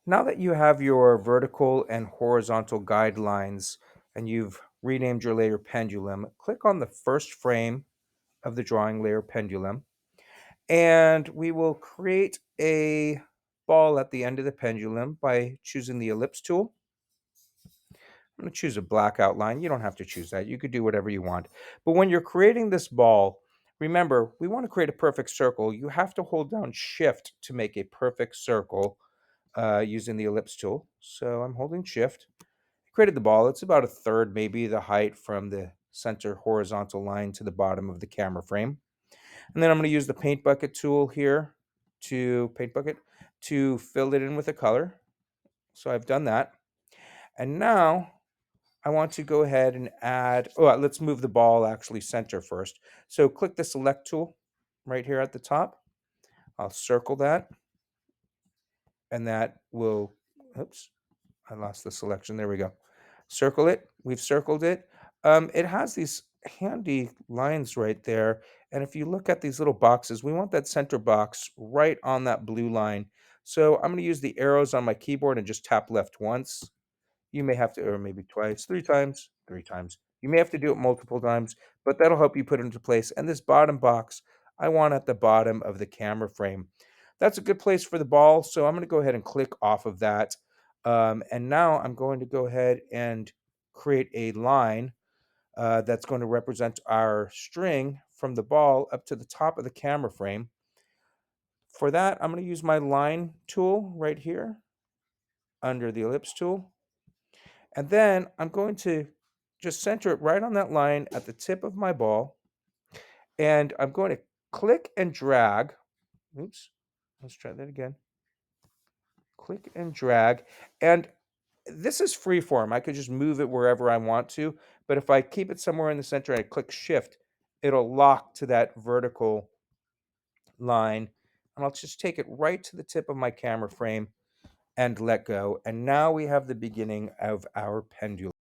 Now that you have your vertical and horizontal guidelines and you've renamed your layer pendulum, click on the first frame of the drawing layer pendulum, and we will create a ball at the end of the pendulum by choosing the ellipse tool. I'm going to choose a black outline. You don't have to choose that. You could do whatever you want. But when you're creating this ball, remember, we want to create a perfect circle. You have to hold down Shift to make a perfect circle using the ellipse tool. So I'm holding Shift. I created the ball. It's about a third, maybe, the height from the center horizontal line to the bottom of the camera frame. And then I'm going to use the paint bucket tool here to fill it in with a color. So I've done that. And now I want to go ahead and add, let's move the ball actually center first. So click the select tool right here at the top. I'll circle that, and that will, oops, I lost the selection. There we go. Circle it. We've circled it. It has these handy lines right there. And if you look at these little boxes, we want that center box right on that blue line. So I'm going to use the arrows on my keyboard and just tap left once. You may have to, or maybe twice, three times, three times. You may have to do it multiple times, but that'll help you put it into place. And this bottom box, I want at the bottom of the camera frame. That's a good place for the ball, so I'm going to go ahead and click off of that. And now I'm going to go ahead and create a line that's going to represent our string from the ball up to the top of the camera frame. For that, I'm going to use my line tool right here under the ellipse tool. And then I'm going to just center it right on that line at the tip of my ball. And I'm going to click and drag. Oops, let's try that again. Click and drag. And this is free form. I could just move it wherever I want to. But if I keep it somewhere in the center and I click shift, it'll lock to that vertical line. And I'll just take it right to the tip of my camera frame and let go. And now we have the beginning of our pendulum.